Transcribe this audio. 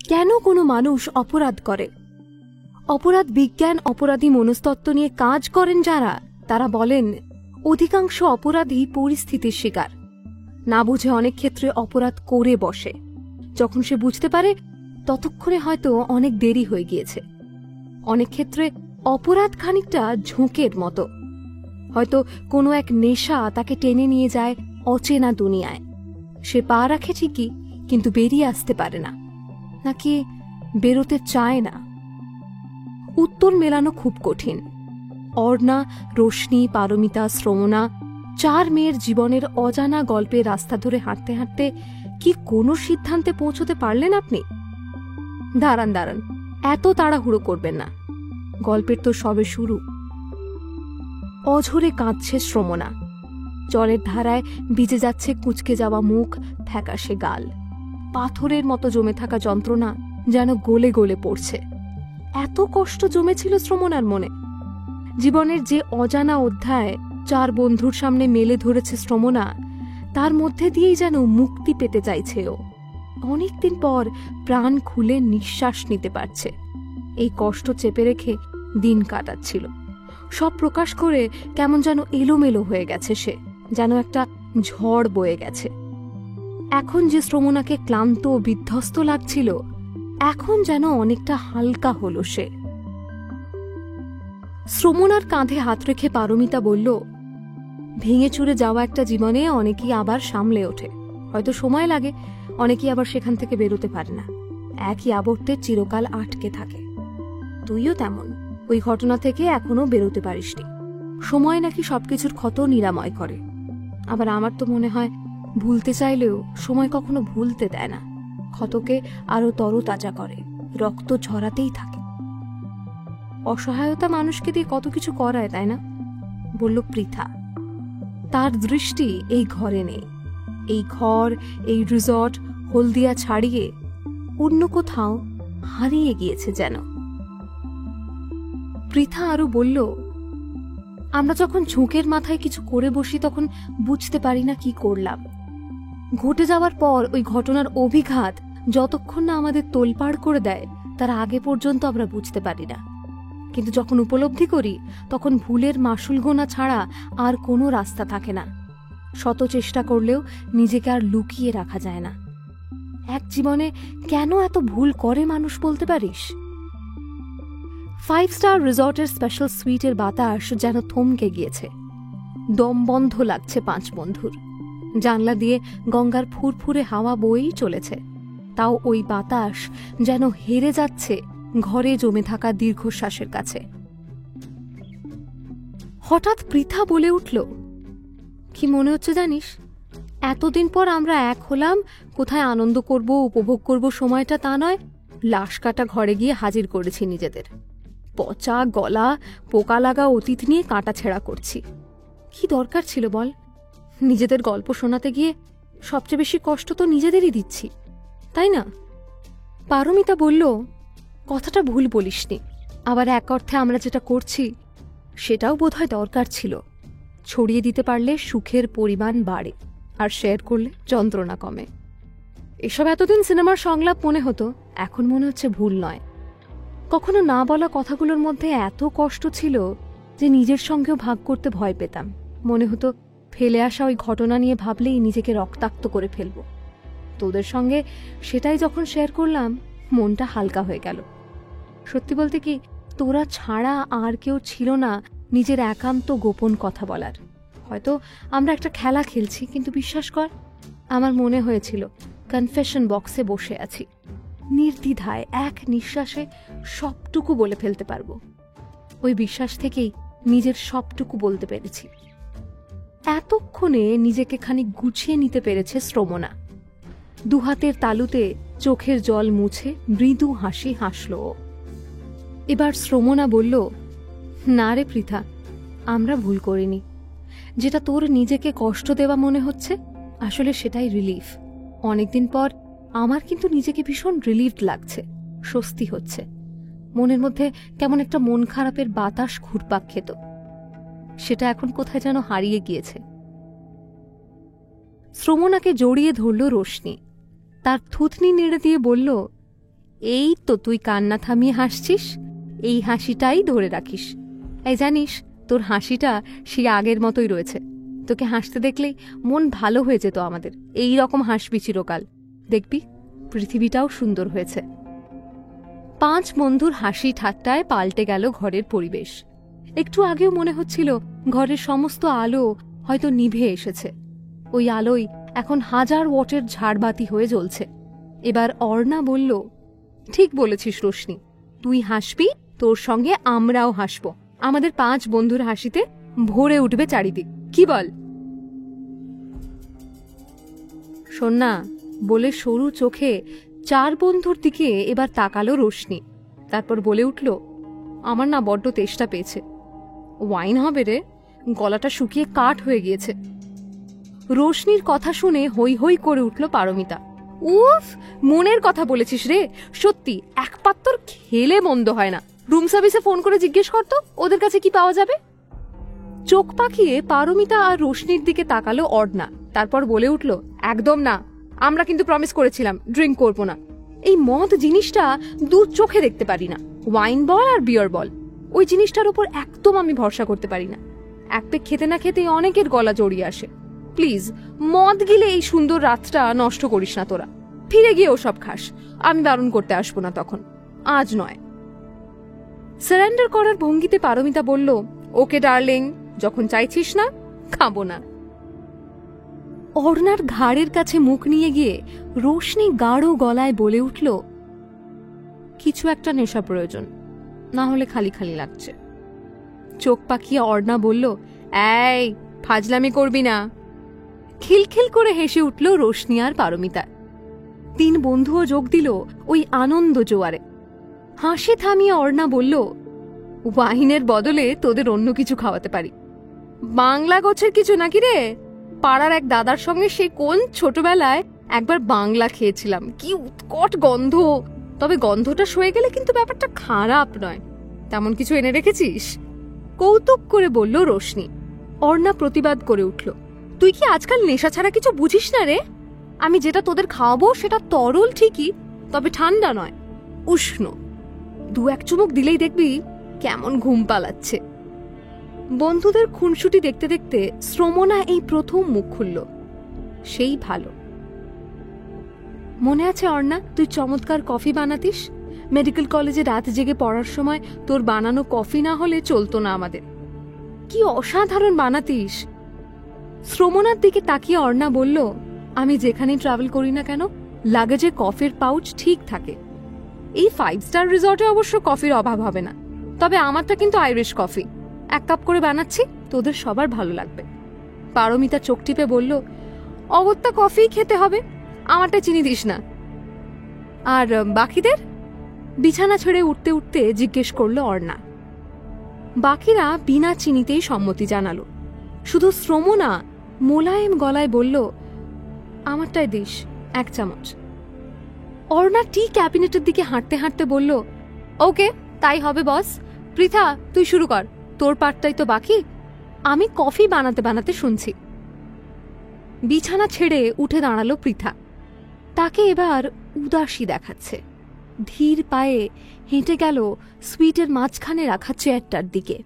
কেন কোনো মানুষ অপরাধ করে? অপরাধ বিজ্ঞান অপরাধী মনস্তত্ত্ব নিয়ে কাজ করেন যারা, তারা বলেন অধিকাংশ অপরাধী পরিস্থিতির শিকার। না বুঝে অনেক ক্ষেত্রে অপরাধ করে বসে। যখন সে বুঝতে পারে ততক্ষণে হয়তো অনেক দেরি হয়ে গিয়েছে। অনেক ক্ষেত্রে অপরাধ খানিকটা ঝোঁকের মতো। হয়তো কোনো এক নেশা তাকে টেনে নিয়ে যায় অচেনা দুনিয়ায়। সে পা রাখে ঠিকই, কিন্তু বেরিয়ে আসতে পারে না, নাকি বেরোতে চায় না। উত্তর মেলানো খুব কঠিন। অর্ণা, রোশনি, পারমিতা, শ্রমণা, 4 মেয়ের জীবনের অজানা গল্পের রাস্তা ধরে হাঁটতে হাঁটতে কি কোনো সিদ্ধান্তে পৌঁছতে পারলেন আপনি? দাঁড়ান দাঁড়ান, এত তাড়াহুড়ো করবেন না, গল্পের তো সবে শুরু। অঝরে কাঁদছে শ্রমণা। জলের ধারায় ভিজে যাচ্ছে কুঁচকে যাওয়া মুখ, ফ্যাকাশে গাল। পাথরের মতো জমে থাকা যন্ত্রণা যেন গলে গলে পড়ছে। এত কষ্ট জমেছিল শ্রমণার মনে। জীবনের যে অজানা অধ্যায় 4 বন্ধুর সামনে মেলে ধরেছে শ্রমণা, তার মধ্যে দিয়েই যেন মুক্তি পেতে চাইছে ও। অনেকদিন পর প্রাণ খুলে নিঃশ্বাস নিতে পারছে। এই কষ্ট চেপে রেখে দিন কাটাচ্ছিল। সব প্রকাশ করে কেমন যেন এলোমেলো হয়ে গেছে সে, যেন একটা ঝড় বয়ে গেছে। এখন যে শ্রমণাকে ক্লান্ত ও বিধ্বস্ত লাগছিল, এখন যেন অনেকটা হালকা হলো সে। শ্রমণার কাঁধে হাত রেখে পারমিতা বলল, ভেঙে চুরে যাওয়া একটা জীবনে অনেকেই আবার সামলে ওঠে। হয়তো সময় লাগে, অনেকেই আবার সেখান থেকে বেরোতে পারে না। একই আবর্তে চিরকাল আটকে থাকে। তুইও তেমন। ওই ঘটনা থেকে এখনো বেরোতে পারিসনি। সময় নাকি সবকিছুর ক্ষত নিরাময় করে। আবার আমার তো মনে হয় ভুলতে চাইলেও সময় কখনো ভুলতে দেয় না, ক্ষতকে আরো তরতাজা করে, রক্ত ঝরাতেই থাকে। অসহায়তা মানুষকে দিয়ে কত কিছু করায়, তাই না? বলল পৃথা। তার দৃষ্টি এই ঘরে নেই। এই ঘর, এই রিসর্ট, হলদিয়া ছাড়িয়ে অন্য কোথাও হারিয়ে গিয়েছে যেন। পৃথা আরো বলল, আমরা যখন ঝোঁকের মাথায় কিছু করে বসি তখন বুঝতে পারি না কি করলাম। ঘটে যাওয়ার পর ওই ঘটনার অভিঘাত যতক্ষণ না আমাদের তোলপাড় করে দেয়, তার আগে পর্যন্ত আমরা বুঝতে পারি না। কিন্তু যখন উপলব্ধি করি তখন ভুলের মাসুল গোনা ছাড়া আর কোনো রাস্তা থাকে না। শত চেষ্টা করলেও নিজেকে আর লুকিয়ে রাখা যায় না। এক জীবনে কেন এত ভুল করে মানুষ বলতে পারিস? 5 স্টার রিসর্টের স্পেশাল সুইটের বাতাস যেন থমকে গিয়েছে। দম বন্ধ লাগছে 5 বন্ধুর। জানলা দিয়ে গঙ্গার ফুরফুরে হাওয়া বয়েই চলেছে, তাও ওই বাতাস যেন হেরে যাচ্ছে ঘরে জমে থাকা দীর্ঘশ্বাসের কাছে। হঠাৎ পৃথা বলে উঠল, কি মনে হচ্ছে জানিস? এতদিন পর আমরা এক হলাম, কোথায় আনন্দ করব, উপভোগ করব সময়টা তা নয়, লাশ কাটা ঘরে গিয়ে হাজির করেছি নিজেদের। পচা গলা, পোকা লাগা অতীত নিয়ে কাটা ছেঁড়া করছি। কি দরকার ছিল বল? নিজেদের গল্প শোনাতে গিয়ে সবচেয়ে বেশি কষ্ট তো নিজেদেরই দিচ্ছি, তাই না? পারমিতা বলল, কথাটা ভুল বলিসনি। আবার এক অর্থে আমরা যেটা করছি সেটাও বোধহয় দরকার ছিল। ছড়িয়ে দিতে পারলে সুখের পরিমাণ বাড়ে, আর শেয়ার করলে যন্ত্রণা কমে। এসব এতদিন সিনেমার সংলাপ মনে হতো, এখন মনে হচ্ছে ভুল নয়। কখনো না বলা কথাগুলোর মধ্যে এত কষ্ট ছিল যে নিজের সঙ্গেও ভাগ করতে ভয় পেতাম। মনে হতো ফেলে আসা ওই ঘটনা নিয়ে ভাবলেই নিজেকে রক্তাক্ত করে ফেলব। তোদের সঙ্গে সেটাই যখন শেয়ার করলাম, মনটা হালকা হয়ে গেল। সত্যি বলতে কি, তোরা ছাড়া আর কেউ ছিল না নিজের একান্ত গোপন কথা বলার। হয়তো আমরা একটা খেলা খেলছি, কিন্তু বিশ্বাস কর, আমার মনে হয়েছিল কনফেশন বক্সে বসে আছি, নির্দ্বিধায় এক নিঃশ্বাসে সবটুকু বলে ফেলতে পারবো। ওই বিশ্বাস থেকেই নিজের সবটুকু বলতে পেরেছি। এতক্ষণে নিজেকে খানিক গুছিয়ে নিতে পেরেছে শ্রমণা। দুহাতের তালুতে চোখের জল মুছে মৃদু হাসি হাসল। এবার শ্রমণা বলল, না রে পৃথা, আমরা ভুল করিনি। যেটা তোর নিজেকে কষ্ট দেওয়া মনে হচ্ছে, আসলে সেটাই রিলিফ। অনেকদিন পর আমার কিন্তু নিজেকে ভীষণ রিলিফড লাগছে, স্বস্তি হচ্ছে। মনের মধ্যে কেমন একটা মন খারাপের বাতাস ঘুরপাক খেত, সেটা এখন কোথায় যেন হারিয়ে গিয়েছে। শ্রমণাকে জড়িয়ে ধরল রোশনি। তার থুতনি নেড়ে দিয়ে বলল, এই তো তুই কান্না থামিয়ে হাসছিস, এই হাসিটাই ধরে রাখিস। এই জানিস, তোর হাসিটা সেই আগের মতোই রয়েছে। তোকে হাসতে দেখলেই মন ভালো হয়ে যেত আমাদের। এই রকম হাসবি চিরকাল, দেখবি পৃথিবীটাও সুন্দর হয়েছে। 5 বন্ধুর হাসি ঠাট্টায় পাল্টে গেল ঘরের পরিবেশ। একটু আগেও মনে হচ্ছিল ঘরের সমস্ত আলো হয়তো নিভে এসেছে। ওই আলোই এখন 1000 ওয়াটের ঝাড়বাতি হয়ে জ্বলছে। এবার অর্ণা বলল, ঠিক বলেছিস রোশনি, তুই হাসবি, তোর সঙ্গে আমরাও হাসব। আমাদের 5 বন্ধুর হাসিতে ভরে উঠবে চারিদিক, কি বল? শোন না, বলে সরু চোখে 4 বন্ধুর দিকে এবার তাকালো রোশনি। তারপর বলে উঠল, আমার না বড্ড তেষ্টা পেয়েছে। ওয়াইন হবে রে, গলাটা শুকিয়ে কাঠ হয়ে গিয়েছে। রোশনির কথা শুনে হই হই করে উঠল পারমিতা। উফ, মনের কথা বলেছিস রে, সত্যি এক পাত্তর খেলে মন্দ হয় না। রুম সার্ভিসে ফোন করে জিজ্ঞেস করতো ওদের কাছে কি পাওয়া যাবে। চোখ পাকিয়ে পারমিতা আর রোশনির দিকে তাকালো অর্ণা। তারপর বলে উঠল, একদম না, আমরা কিন্তু প্রমিস করেছিলাম ড্রিঙ্ক করবো না। এই মদ জিনিসটা 2 চোখে দেখতে পারি না। ওয়াইন বল আর বিয়ার বল, ওই জিনিসটার উপর একদম আমি ভরসা করতে পারি না। এক পেক খেতে না খেতে অনেকের গলা জড়িয়ে আসে। প্লিজ, মদ গিলে এই সুন্দর রাতটা নষ্ট করিস না তোরা। ফিরে গিয়ে ওসব খাস, আমি বারণ করতে আসবো না তখন, আজ নয়। সারেন্ডার করার ভঙ্গিতে পারমিতা বলল, ওকে ডার্লিং, যখন চাইছিস না, খাবো না। অর্ণার ঘাড়ের কাছে মুখ নিয়ে গিয়ে রোশনি গাঢ় গলায় বলে উঠল, কিছু একটা নেশা প্রয়োজন, না হলে খালি খালি লাগছে। চোখ পাকিয়ে অর্ণা বলল, এই ফাজলামি করবি না। খিলখিল করে হেসে উঠল রোশনি আর পারমিতা। 3 বন্ধুও যোগ দিল ওই আনন্দ জোয়ারে। হাসি থামিয়ে অর্ণা বলল, ওয়াইনের বদলে তোদের অন্য কিছু খাওয়াতে পারি। বাংলা গোছের কিছু নাকি রে? পাড়ার এক দাদার সঙ্গে সে কোন ছোটবেলায় একবার বাংলা খেয়েছিলাম, কি উৎকট গন্ধ। তবে গন্ধটা সয়ে গেলে কিন্তু ব্যাপারটা খারাপ নয়। তেমন কিছু এনে রেখেছিস? কৌতুক করে বলল রোশনি। অর্ণা প্রতিবাদ করে উঠল, তুই কি আজকাল নেশা ছাড়া কিছু বুঝিস না রে? আমি যেটা তোদের খাওয়াবো সেটা তরল ঠিকই, তবে ঠান্ডা নয়, উষ্ণ। 2-1 চুমুক দিলেই দেখবি কেমন ঘুম পালাচ্ছে। বন্ধুদের খুনসুটি দেখতে দেখতে শ্রমনা এই প্রথম মুখ খুলল, সেই ভালো। মনে আছে অর্ণা, তুই চমৎকার কফি বানাতিস? মেডিকেল কলেজে রাত জেগে পড়ার সময় তোর বানানো কফি না হলে চলতো না আমাদের। কি অসাধারণ বানাতিস। শ্রমনার দিকে তাকিয়ে অর্ণা বলল, আমি যেখানেই ট্রাভেল করি না কেন, লাগেজে কফির পাউচ ঠিক থাকে। এই 5 স্টার রিসর্টে অবশ্য কফির অভাব হবে না, তবে আমারটা কিন্তু আইরিশ কফি। 1 কাপ করে বানাচ্ছি, তোদের সবার ভালো লাগবে। পারমিতা চোখ টিপে বলল, অগত্যা কফি খেতে হবে, আমারটা চিনি দিস না। আর বাকিদের? বিছানা ছেড়ে উঠতে উঠতে জিজ্ঞেস করলো অর্ণা। বাকিরা বিনা চিনিতেই সম্মতি জানালো। শুধু শ্রমনা মোলায়েম গলায় বলল, আমারটাই দিস 1 চামচ। অর্ণা টি ক্যাবিনেটের দিকে হাঁটতে হাঁটতে বলল, ওকে, তাই হবে বস। পৃথা, তুই শুরু কর, তোর পার্টটাই তো বাকি। আমি কফি বানাতে বানাতে শুনছি। বিছানা ছেড়ে উঠে দাঁড়ালো পৃথা। তাকে এবার উদাসী দেখাচ্ছে। ধীর পায়ে হেঁটে গেল সুইটের মাঝখানে রাখা চেয়ারটার দিকে।